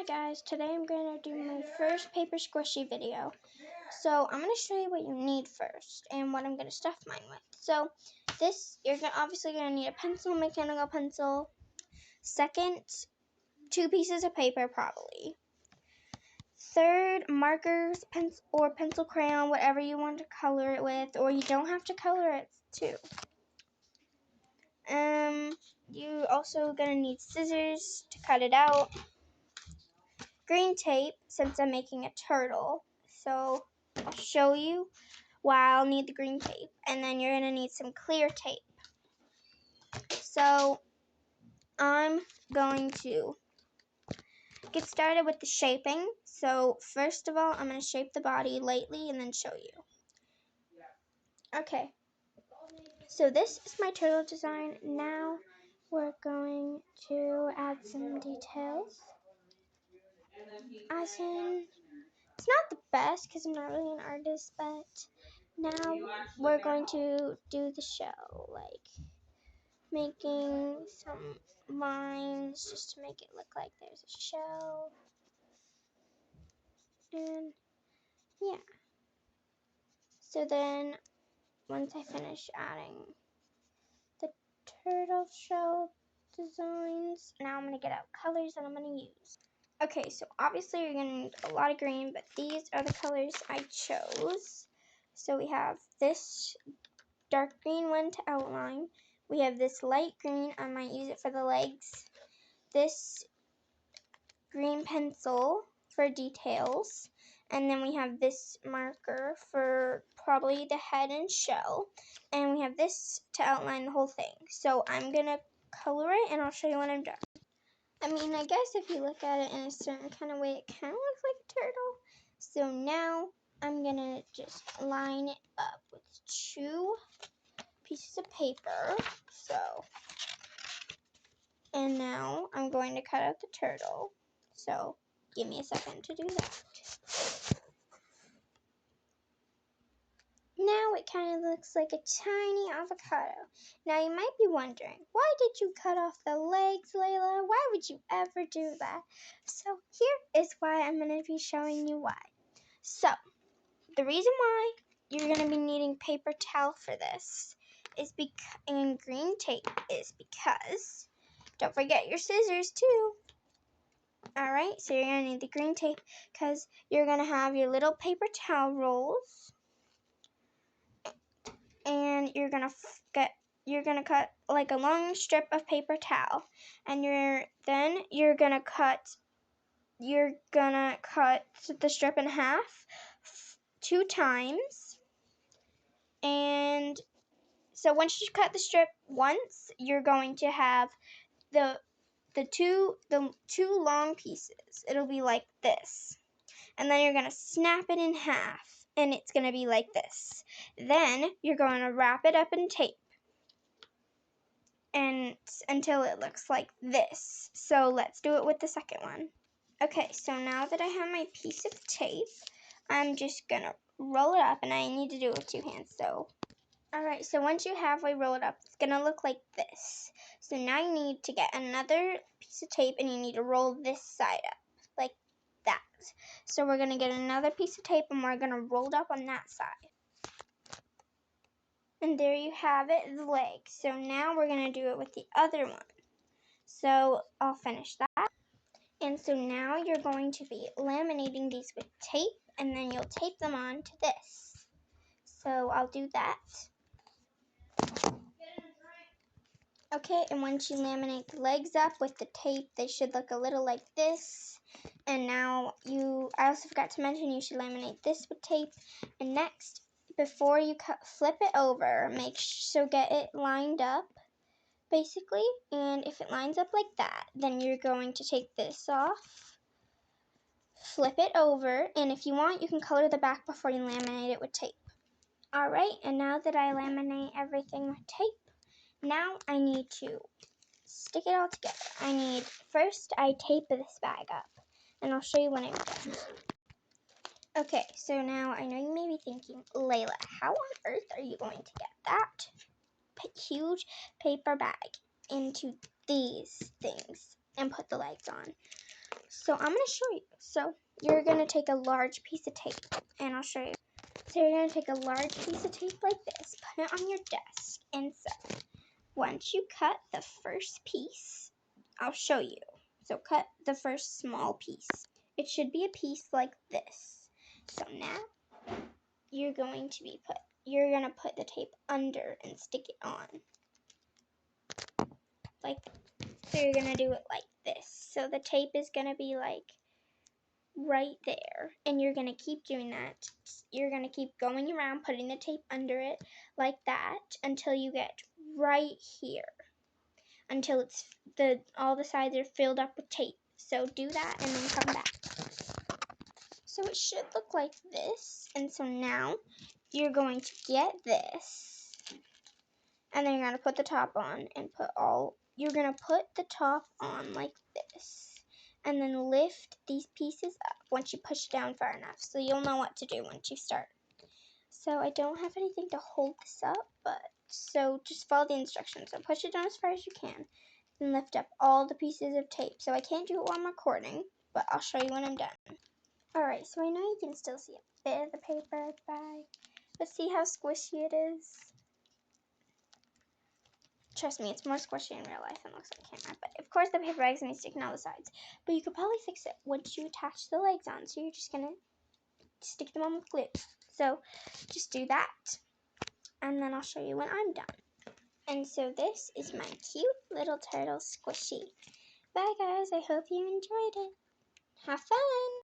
guys, today I'm going to do my first paper squishy video. So I'm going to show you what you need first and what I'm going to stuff mine with. So this, obviously going to need a pencil, mechanical pencil. Second, 2 pieces of paper probably. Third, markers, pencil crayon, whatever you want to color it with, or you don't have to color it too. You also going to need scissors to cut it out. Green tape, since I'm making a turtle. So I'll show you why I'll need the green tape. And then you're going to need some clear tape. So I'm going to get started with the shaping. So first of all, I'm going to shape the body lightly and then show you. Okay. So this is my turtle design. Now we're going to add some details. As in, it's not the best because I'm not really an artist, but now we're going to do the shell, like making some lines just to make it look like there's a shell. And yeah. So then once I finish adding the turtle shell designs, now I'm going to get out colors that I'm going to use. Okay, so obviously you're going to need a lot of green, but these are the colors I chose. So we have this dark green one to outline. We have this light green, I might use it for the legs. This green pencil for details. And then we have this marker for probably the head and shell. And we have this to outline the whole thing. So I'm going to color it and I'll show you when I'm done. I mean, I guess if you look at it in a certain kind of way, it kind of looks like a turtle. So now I'm going to just line it up with 2 pieces of paper. And now I'm going to cut out the turtle. So give me a second to do that. Now it kind of looks like a tiny avocado. Now you might be wondering, why did you cut off the legs, Layla? Why would you ever do that? So here is why I'm going to be showing you why. So the reason why you're going to be needing paper towel for this is and green tape is because, don't forget your scissors too. Alright, so you're going to need the green tape because you're going to have your little paper towel rolls. And you're going to cut like a long strip of paper towel. And you're going to cut the strip in half 2 times. And so once you cut the strip once, you're going to have the two long pieces. It'll be like this. And then you're going to snap it in half. And it's going to be like this. Then you're going to wrap it up in tape. And until it looks like this. So let's do it with the second one. Okay, so now that I have my piece of tape, I'm just going to roll it up. And I need to do it with 2 hands. So, alright, so once you halfway roll it up, it's going to look like this. So now you need to get another piece of tape and you need to roll this side up. Like that. So we're going to get another piece of tape and we're going to roll it up on that side. And there you have it, the leg. So now we're going to do it with the other one. So I'll finish that. And so now you're going to be laminating these with tape and then you'll tape them on to this. So I'll do that. Okay, and once you laminate the legs up with the tape, they should look a little like this. And now I also forgot to mention you should laminate this with tape. And next, before you flip it over, get it lined up, basically. And if it lines up like that, then you're going to take this off, flip it over, and if you want, you can color the back before you laminate it with tape. Alright, and now that I laminate everything with tape, now I need to stick it all together. First I tape this bag up, and I'll show you when I'm done. Okay, so now I know you may be thinking, Layla, how on earth are you going to get that huge paper bag into these things and put the legs on? So I'm going to show you. So you're going to take a large piece of tape, and I'll show you. So you're going to take a large piece of tape like this, put it on your desk, and so once you cut the first piece, I'll show you. So cut the first small piece. It should be a piece like this. So now you're going to put the tape under and stick it on. Like, so you're going to do it like this. So the tape is going to be like right there, and you're going to keep doing that. You're going to keep going around putting the tape under it like that until you get right here, until it's all the sides are filled up with tape. So do that and then come back. So it should look like this, and so now you're going to get this, and then you're going to put the top on and you're going to put the top on like this, and then lift these pieces up once you push it down far enough, so you'll know what to do once you start. So I don't have anything to hold this up, so just follow the instructions. So push it down as far as you can, and lift up all the pieces of tape. So I can't do it while I'm recording, but I'll show you when I'm done. Alright, so I know you can still see a bit of the paper, but see how squishy it is? Trust me, it's more squishy in real life than it looks on camera. But of course the paper bag's going to be sticking on the sides. But you could probably fix it once you attach the legs on. So you're just going to stick them on with glue. So just do that, and then I'll show you when I'm done. And so this is my cute little turtle squishy. Bye guys, I hope you enjoyed it. Have fun!